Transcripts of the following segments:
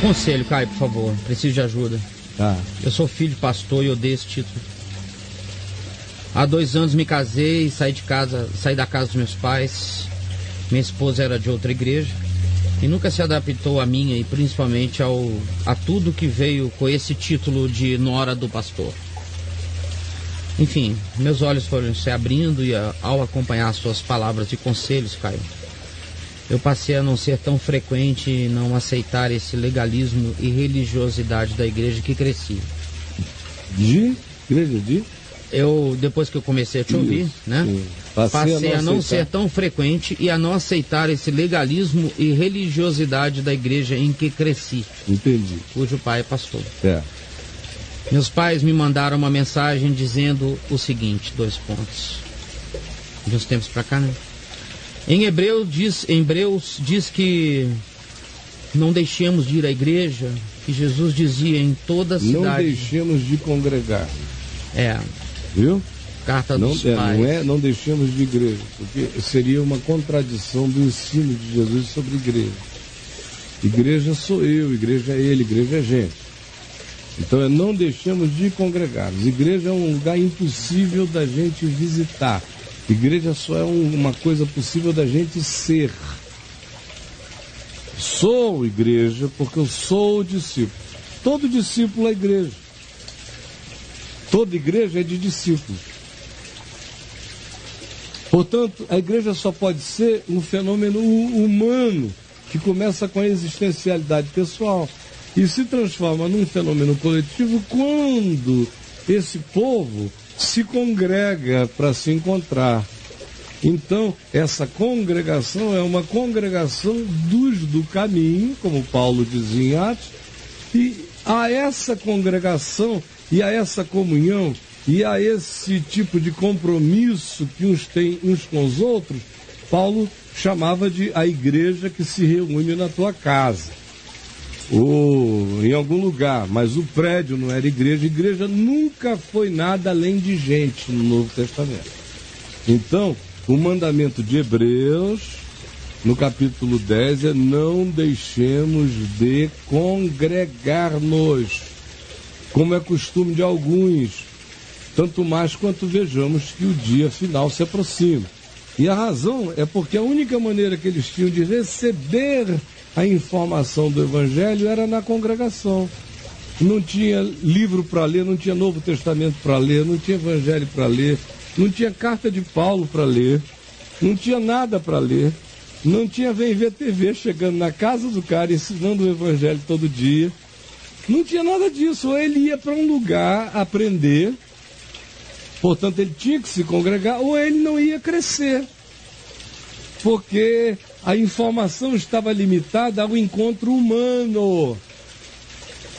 Conselho, Caio, por favor. Preciso de ajuda. Tá. Eu sou filho de pastor e odeio esse título. Há 2 anos me casei e saí da casa dos meus pais. Minha esposa era de outra igreja e nunca se adaptou à minha e principalmente a tudo que veio com esse título de nora do pastor. Enfim, meus olhos foram se abrindo e ao acompanhar suas palavras e conselhos, Caio, eu passei a não ser tão frequente e não aceitar esse legalismo e religiosidade da igreja que cresci. Depois que eu comecei a te ouvir, né? Passei a não ser tão frequente e a não aceitar esse legalismo e religiosidade da igreja em que cresci. Entendi. Cujo pai é pastor. É. Meus pais me mandaram uma mensagem dizendo o seguinte, 2 pontos. De uns tempos pra cá, né? Em Hebreus diz que não deixemos de ir à igreja, que Jesus dizia em toda a cidade. Não deixemos de congregar. É. Viu? Carta dos pais. Não deixemos de igreja, porque seria uma contradição do ensino de Jesus sobre igreja. Igreja sou eu, igreja é ele, igreja é gente. Então não deixemos de congregar. Igreja é um lugar impossível da gente visitar. Igreja só é uma coisa possível da gente ser. Sou igreja porque eu sou discípulo. Todo discípulo é igreja. Toda igreja é de discípulos. Portanto, a igreja só pode ser um fenômeno humano que começa com a existencialidade pessoal e se transforma num fenômeno coletivo quando esse povo se congrega para se encontrar. Então, essa congregação é uma congregação dos do caminho, como Paulo dizia em Atos, e a essa congregação e a essa comunhão e a esse tipo de compromisso que uns têm uns com os outros, Paulo chamava de a igreja que se reúne na tua casa ou em algum lugar, mas o prédio não era igreja. Igreja nunca foi nada além de gente no Novo Testamento. Então, o mandamento de Hebreus, no capítulo 10, é não deixemos de congregar-nos, como é costume de alguns, tanto mais quanto vejamos que o dia final se aproxima. E a razão é porque a única maneira que eles tinham de receber a informação do Evangelho era na congregação. Não tinha livro para ler, não tinha Novo Testamento para ler, não tinha Evangelho para ler, não tinha carta de Paulo para ler, não tinha nada para ler, não tinha Vem Ver TV chegando na casa do cara ensinando o Evangelho todo dia. Não tinha nada disso. Ou ele ia para um lugar aprender, portanto ele tinha que se congregar, ou ele não ia crescer, porque a informação estava limitada ao encontro humano.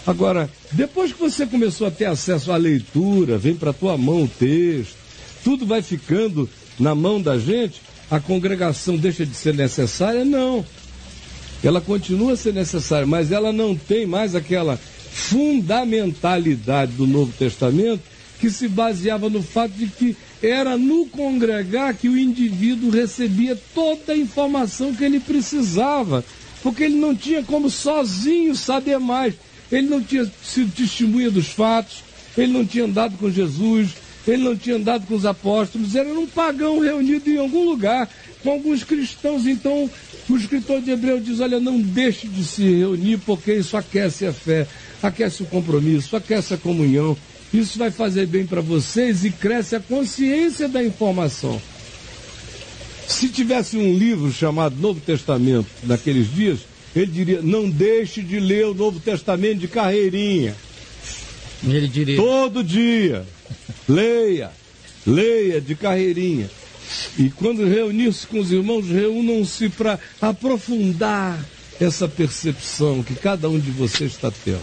Agora, depois que você começou a ter acesso à leitura, vem para a tua mão o texto, tudo vai ficando na mão da gente, a congregação deixa de ser necessária? Não. Ela continua a ser necessária, mas ela não tem mais aquela fundamentalidade do Novo Testamento que se baseava no fato de que era no congregar que o indivíduo recebia toda a informação que ele precisava, porque ele não tinha como sozinho saber mais. Ele não tinha sido testemunha dos fatos, ele não tinha andado com Jesus, ele não tinha andado com os apóstolos, era um pagão reunido em algum lugar com alguns cristãos. Então o escritor de Hebreus diz: olha, não deixe de se reunir, porque isso aquece a fé, aquece o compromisso, aquece a comunhão. Isso vai fazer bem para vocês e cresce a consciência da informação. Se tivesse um livro chamado Novo Testamento naqueles dias, ele diria: não deixe de ler o Novo Testamento de carreirinha. Ele diria: todo dia, leia de carreirinha. E quando reunir-se com os irmãos, reúnam-se para aprofundar essa percepção que cada um de vocês está tendo.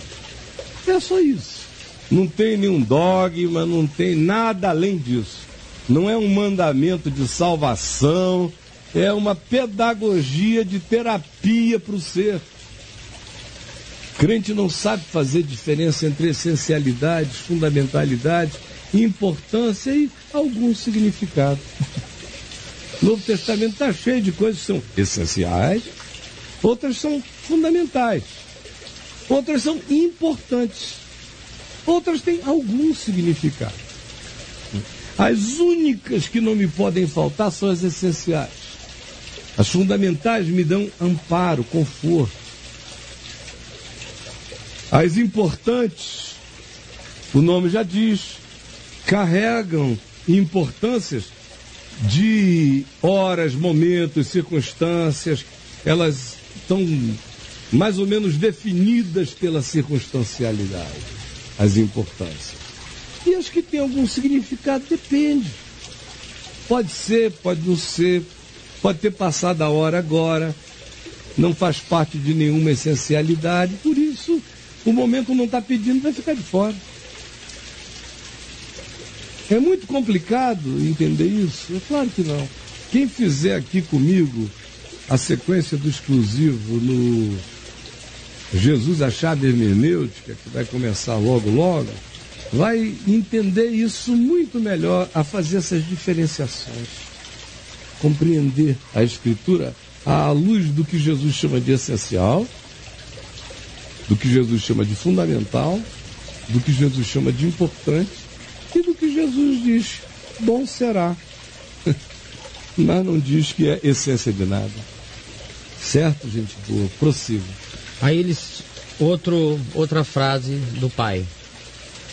É só isso. Não tem nenhum dogma, não tem nada além disso. Não é um mandamento de salvação, é uma pedagogia de terapia para o ser. Crente não sabe fazer diferença entre essencialidades, fundamentalidades, importância e algum significado. O Novo Testamento está cheio de coisas que são essenciais, outras são fundamentais. outras são importantes, outras têm algum significado. As únicas que não me podem faltar são as essenciais. As fundamentais me dão amparo, conforto. As importantes, o nome já diz, carregam importâncias de horas, momentos, circunstâncias. Elas estão mais ou menos definidas pela circunstancialidade, as importâncias. E as que têm algum significado, depende. Pode ser, pode não ser, pode ter passado a hora agora, não faz parte de nenhuma essencialidade, por isso o momento não está pedindo, vai ficar de fora. É muito complicado entender isso? É claro que não. Quem fizer aqui comigo a sequência do exclusivo no Jesus, a chave hermenêutica, que vai começar logo, vai entender isso muito melhor, a fazer essas diferenciações. Compreender a Escritura à luz do que Jesus chama de essencial, do que Jesus chama de fundamental, do que Jesus chama de importante e do que Jesus diz, bom será. Mas não diz que é essência de nada. Certo, gente boa? Prossiga. Aí outra frase do Pai.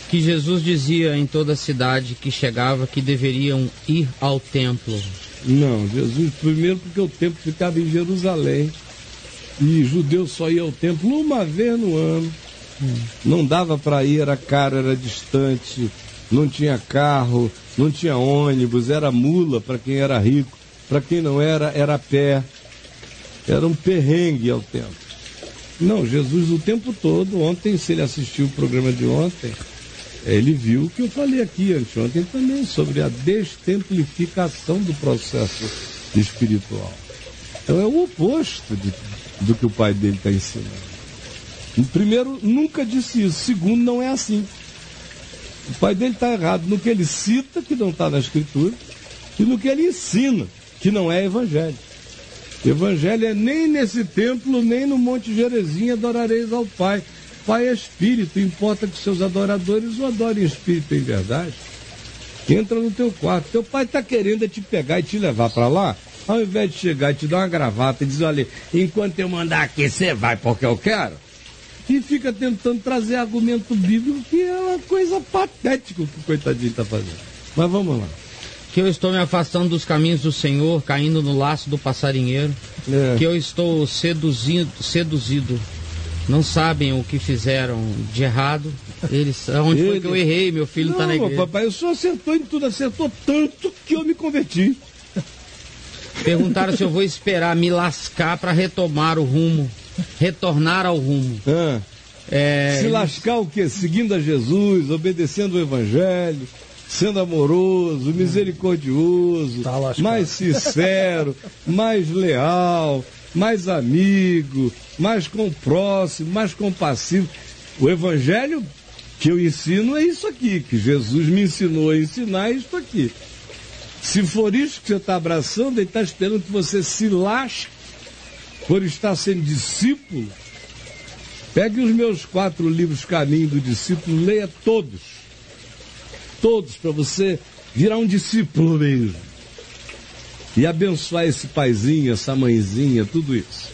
Que Jesus dizia em toda a cidade que chegava que deveriam ir ao templo. Não, Jesus, primeiro porque o templo ficava em Jerusalém. E judeu só ia ao templo uma vez no ano. Não dava para ir, era caro, era distante, não tinha carro, não tinha ônibus, era mula para quem era rico, para quem não era, era a pé. Era um perrengue ao templo. Não, Jesus o tempo todo, ontem, se ele assistiu o programa de ontem, ele viu o que eu falei aqui anteontem também, sobre a destemplificação do processo espiritual. Então é o oposto do que o pai dele está ensinando. Primeiro, nunca disse isso. Segundo, não é assim. O pai dele está errado no que ele cita, que não está na Escritura, e no que ele ensina, que não é evangelho. Evangelho é nem nesse templo, nem no Monte Gerizim adorareis ao Pai. Pai é Espírito, importa que seus adoradores o adorem em Espírito e em verdade. Entra no teu quarto. Teu pai está querendo te pegar e te levar para lá, ao invés de chegar e te dar uma gravata e dizer, olha, enquanto eu mandar aqui, você vai porque eu quero. E fica tentando trazer argumento bíblico, que é uma coisa patética o que o coitadinho está fazendo. Mas vamos lá. Que eu estou me afastando dos caminhos do Senhor, caindo no laço do passarinheiro. Que eu estou seduzido. Não sabem o que fizeram de errado. Onde foi que eu errei? Meu filho está na igreja. Papai, o senhor acertou em tudo, acertou tanto que eu me converti. Perguntaram se eu vou esperar me lascar para retomar o rumo, retornar ao rumo. Se lascar o quê? Seguindo a Jesus, obedecendo o Evangelho, sendo amoroso, misericordioso, mais sincero, mais leal, mais amigo, mais com o próximo, mais compassivo. O Evangelho que eu ensino é isso aqui, que Jesus me ensinou a ensinar, é isso aqui. Se for isso que você está abraçando, ele está esperando que você se lasque por estar sendo discípulo. Pegue os meus 4 livros Caminho do Discípulo, leia todos. Todos, para você virar um discípulo mesmo. E abençoar esse paizinho, essa mãezinha, tudo isso.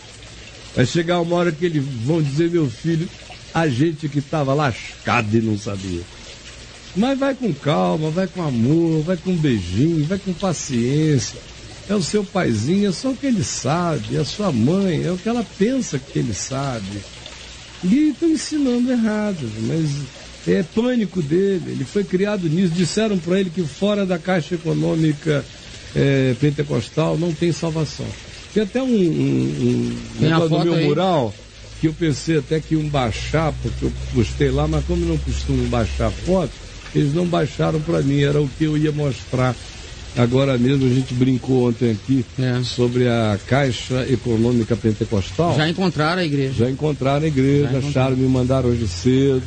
Vai chegar uma hora que eles vão dizer, meu filho, a gente que estava lascado e não sabia. Mas vai com calma, vai com amor, vai com beijinho, vai com paciência. É o seu paizinho, é só o que ele sabe, é a sua mãe, é o que ela pensa que ele sabe. E estão ensinando errado, mas é pânico dele, ele foi criado nisso. Disseram para ele que fora da Caixa Econômica Pentecostal não tem salvação. Tem até um negócio no meu mural que eu pensei até que iam baixar, porque eu postei lá, mas como não costumam baixar foto, eles não baixaram para mim, era o que eu ia mostrar. Agora mesmo a gente brincou ontem aqui sobre a Caixa Econômica Pentecostal. Já encontraram a igreja? Já encontraram a igreja, acharam, me mandaram hoje cedo.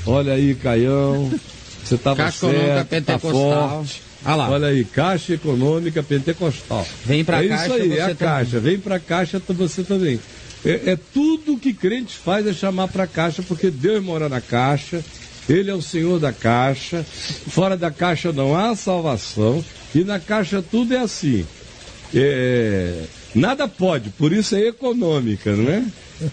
Olha aí, Caião, você estava certo, tá forte. Olha aí, Caixa Econômica Pentecostal. Vem para a Caixa, isso aí, é a Caixa. Vem para a Caixa você também. Tudo que crente faz é chamar para a caixa, porque Deus mora na caixa, Ele é o Senhor da caixa, fora da caixa não há salvação, e na caixa tudo é assim. Nada pode, por isso é econômica, não é?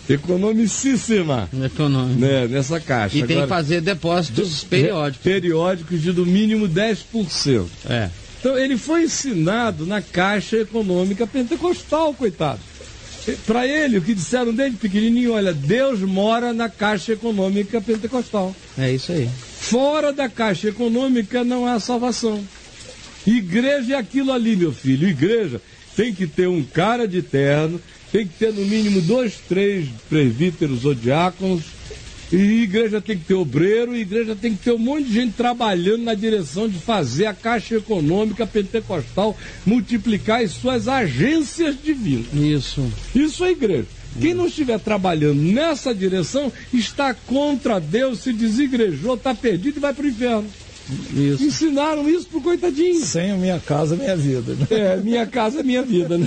Economicíssima. Né, nessa caixa. E tem que fazer depósitos periódicos. Periódicos de no mínimo 10%. Então ele foi ensinado na Caixa Econômica Pentecostal, coitado. Para ele, o que disseram desde pequenininho, olha, Deus mora na Caixa Econômica Pentecostal. É isso aí. Fora da Caixa Econômica não há salvação. Igreja é aquilo ali, meu filho. Igreja tem que ter um cara de terno, tem que ter no mínimo 2, 3 presbíteros ou diáconos, e igreja tem que ter obreiro, e igreja tem que ter um monte de gente trabalhando na direção de fazer a Caixa Econômica Pentecostal multiplicar as suas agências divinas. Isso é igreja. Quem não estiver trabalhando nessa direção está contra Deus, se desigrejou, está perdido e vai para o inferno. Isso. Ensinaram isso pro coitadinho. Sem a minha casa, minha vida. Né? Minha casa, minha vida. Né?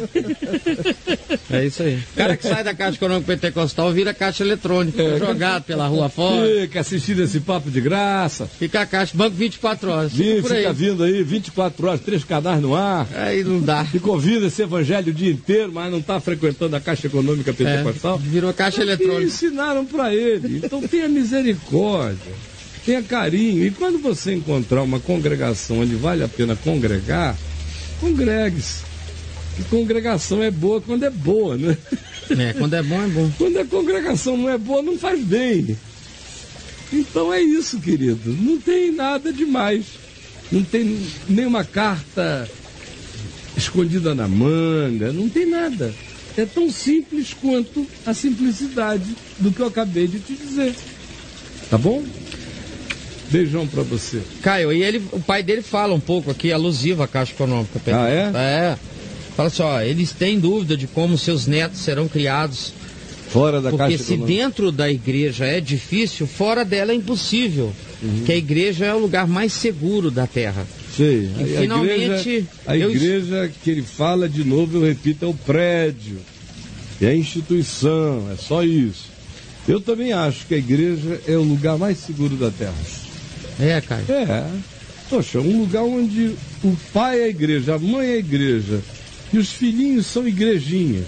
É isso aí. O cara que sai da Caixa Econômica Pentecostal vira caixa eletrônica, jogado pela rua fora. Fica assistindo esse papo de graça. Fica a caixa, banco 24 horas. Fica vindo aí 24 horas, 3 canais no ar. Aí não dá. Fica ouvindo esse evangelho o dia inteiro, mas não está frequentando a Caixa Econômica Pentecostal. Virou caixa eletrônica. E ensinaram para ele. Então tenha misericórdia. Tenha carinho. E quando você encontrar uma congregação onde vale a pena congregar, congregue-se. E congregação é boa quando é boa, né? Quando é bom, é bom. Quando a congregação não é boa, não faz bem. Então é isso, querido. Não tem nada demais. Não tem nenhuma carta escondida na manga. Não tem nada. É tão simples quanto a simplicidade do que eu acabei de te dizer. Tá bom? Beijão pra você. Caio, e o pai dele fala um pouco aqui, alusivo à Caixa Econômica. Fala assim, eles têm dúvida de como seus netos serão criados fora da Caixa Econômica. Porque se dentro da igreja é difícil, fora dela é impossível. Que a igreja é o lugar mais seguro da terra. Sim. E finalmente... A igreja que ele fala, de novo, eu repito, é o prédio. É a instituição, é só isso. Eu também acho que a igreja é o lugar mais seguro da terra. Caio? Poxa, um lugar onde o pai é a igreja, a mãe é a igreja, e os filhinhos são igrejinhas.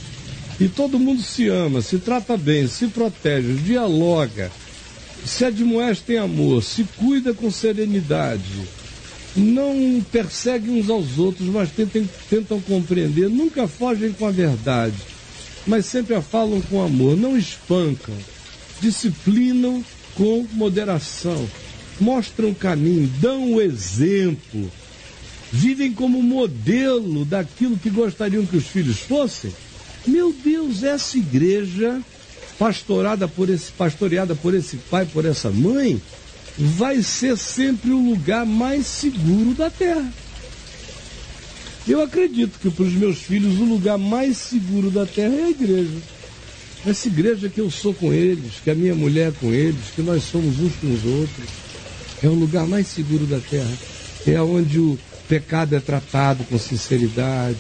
E todo mundo se ama, se trata bem, se protege, dialoga, se admoesta em amor, se cuida com serenidade, não perseguem uns aos outros, mas tentam compreender, nunca fogem com a verdade, mas sempre a falam com amor, não espancam, disciplinam com moderação, mostram o caminho, dão o exemplo, vivem como modelo daquilo que gostariam que os filhos fossem. Meu Deus, essa igreja, pastoreada por esse pai, por essa mãe, vai ser sempre o lugar mais seguro da terra. Eu acredito que para os meus filhos o lugar mais seguro da terra é a igreja. Essa igreja que eu sou com eles, que a minha mulher é com eles, que nós somos uns com os outros, é o lugar mais seguro da terra. É onde o pecado é tratado com sinceridade,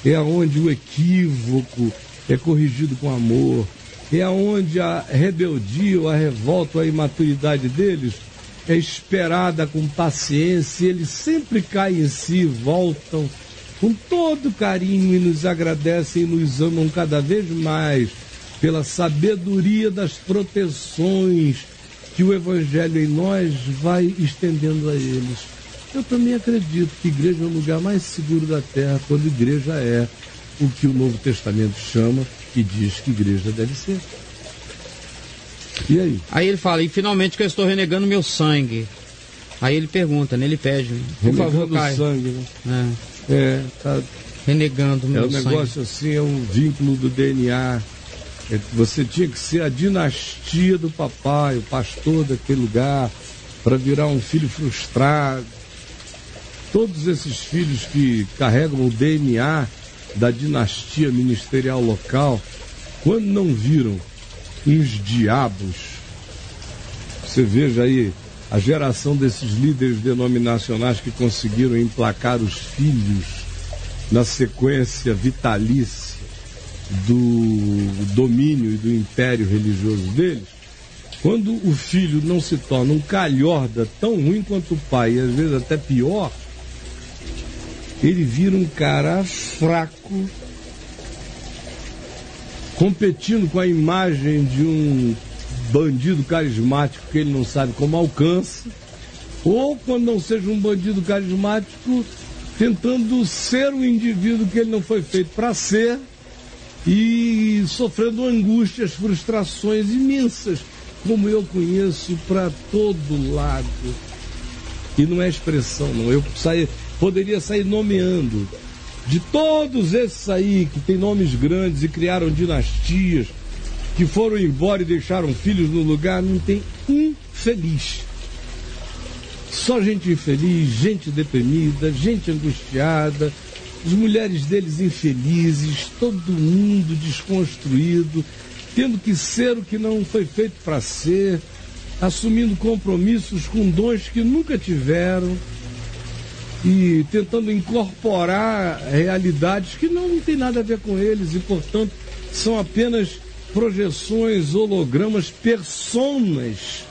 é onde o equívoco é corrigido com amor, é onde a rebeldia ou a revolta ou a imaturidade deles é esperada com paciência, eles sempre caem em si, voltam com todo carinho e nos agradecem e nos amam cada vez mais pela sabedoria das proteções que o Evangelho em nós vai estendendo a eles. Eu também acredito que a igreja é o lugar mais seguro da terra, quando a igreja é o que o Novo Testamento chama e diz que igreja deve ser. E aí? Aí ele fala, e finalmente que eu estou renegando meu sangue. Aí ele pergunta, né? Ele pede, por favor, Caio. Sangue, né? Tá renegando meu sangue. É um negócio assim, é um vínculo do DNA. Você tinha que ser a dinastia do papai, o pastor daquele lugar, para virar um filho frustrado. Todos esses filhos que carregam o DNA da dinastia ministerial local, quando não viram uns diabos, você veja aí a geração desses líderes denominacionais que conseguiram emplacar os filhos na sequência vitalícia, do domínio e do império religioso deles, quando o filho não se torna um calhorda tão ruim quanto o pai, e às vezes até pior, ele vira um cara fraco, competindo com a imagem de um bandido carismático que ele não sabe como alcança, ou quando não seja um bandido carismático, tentando ser um indivíduo que ele não foi feito para ser e sofrendo angústias, frustrações imensas, como eu conheço para todo lado. E não é expressão, não. Eu poderia sair nomeando. De todos esses aí que têm nomes grandes e criaram dinastias, que foram embora e deixaram filhos no lugar, não tem um feliz. Só gente infeliz, gente deprimida, gente angustiada, as mulheres deles infelizes, todo mundo desconstruído, tendo que ser o que não foi feito para ser, assumindo compromissos com dons que nunca tiveram e tentando incorporar realidades que não tem nada a ver com eles e, portanto, são apenas projeções, hologramas, personas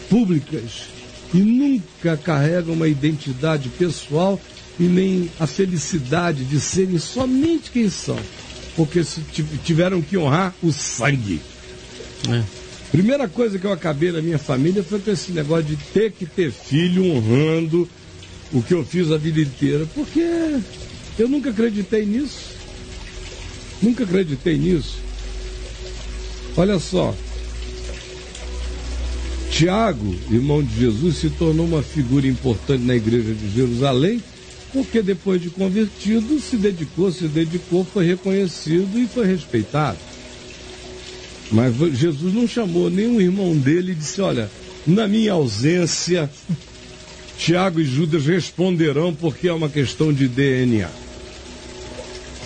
públicas e nunca carregam uma identidade pessoal e nem a felicidade de serem somente quem são, porque tiveram que honrar o sangue. Primeira coisa que eu acabei na minha família foi com esse negócio de ter que ter filho honrando o que eu fiz a vida inteira, porque eu nunca acreditei nisso. Nunca acreditei nisso. Olha só, Tiago, irmão de Jesus, se tornou uma figura importante na igreja de Jerusalém, porque depois de convertido, se dedicou, foi reconhecido e foi respeitado. Mas Jesus não chamou nenhum irmão dele e disse, olha, na minha ausência, Tiago e Judas responderão porque é uma questão de DNA.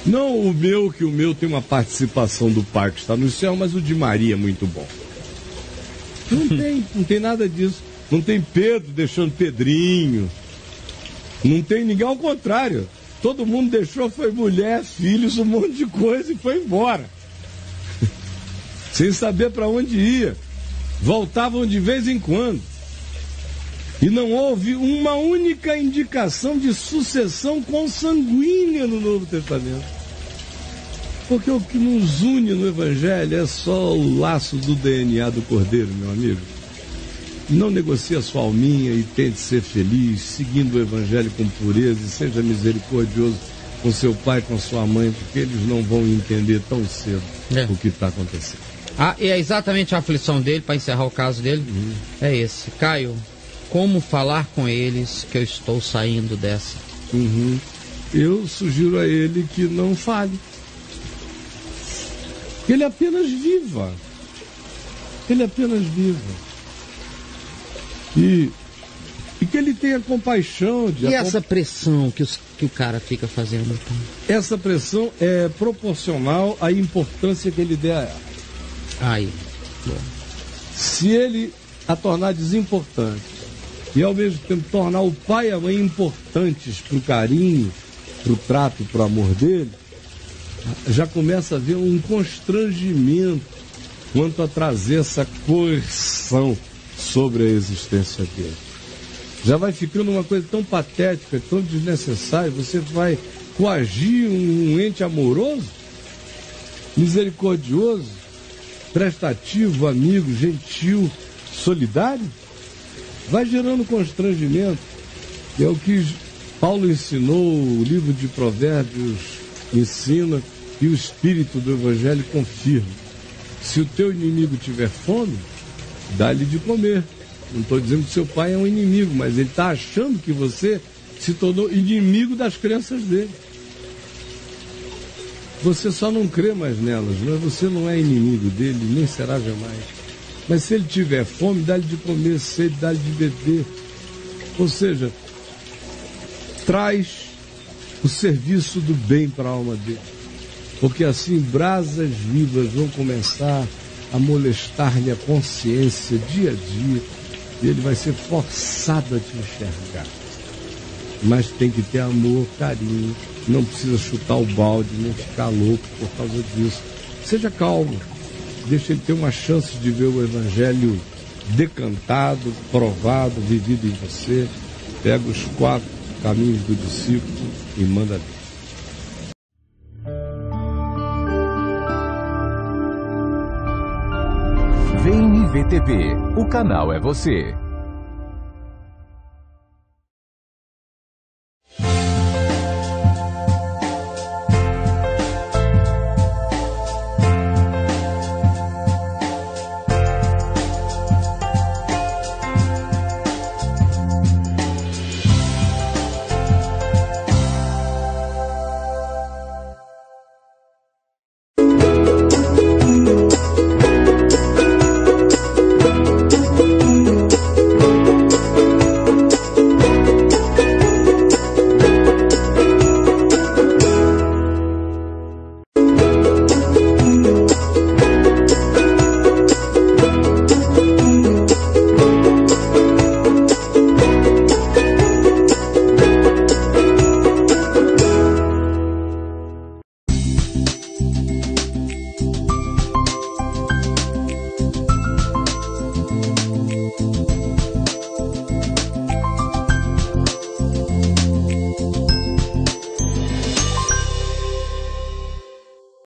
Não que o meu tem uma participação do Pai que está no céu, mas o de Maria é muito bom. Não tem nada disso. Não tem Pedro deixando Pedrinho. Não tem ninguém, ao contrário. Todo mundo deixou, foi mulher, filhos, um monte de coisa e foi embora. Sem saber para onde ia. Voltavam de vez em quando. E não houve uma única indicação de sucessão consanguínea no Novo Testamento. Porque o que nos une no Evangelho é só o laço do DNA do Cordeiro, meu amigo. Não negocie a sua alminha e tente ser feliz, seguindo o Evangelho com pureza e seja misericordioso com seu pai, com sua mãe, porque eles não vão entender tão cedo o que está acontecendo. E é exatamente a aflição dele, para encerrar o caso dele, é esse. Caio, como falar com eles que eu estou saindo dessa? Eu sugiro a ele que não fale. Que ele apenas viva. Que ele apenas viva. E que ele tenha compaixão de... E essa pressão que o cara fica fazendo? Então? Essa pressão é proporcional à importância que ele dê a ela. Aí. Se ele a tornar desimportante e ao mesmo tempo tornar o pai e a mãe importantes para o carinho, para o trato, para o amor dele, já começa a haver um constrangimento quanto a trazer essa coerção sobre a existência dele. Já vai ficando uma coisa tão patética, tão desnecessária. Você vai coagir um ente amoroso, misericordioso, prestativo, amigo, gentil, solidário? Vai gerando constrangimento. É o que Paulo ensinou, o livro de Provérbios ensina e o Espírito do Evangelho confirma. Se o teu inimigo tiver fome, dá-lhe de comer. Não estou dizendo que seu pai é um inimigo, mas ele está achando que você se tornou inimigo das crenças dele. Você só não crê mais nelas, mas você não é inimigo dele, nem será jamais. Mas se ele tiver fome, dá-lhe de comer, sede, dá-lhe de beber. Ou seja, traz o serviço do bem para a alma dele. Porque assim brasas vivas vão começar a molestar-lhe a consciência dia a dia, e ele vai ser forçado a te enxergar. mas tem que ter amor, carinho, não precisa chutar o balde, nem ficar louco por causa disso. Seja calmo, deixa ele ter uma chance de ver o Evangelho decantado, provado, vivido em você. Pega os 4 caminhos do discípulo e manda ver. VNVTV, o canal é você.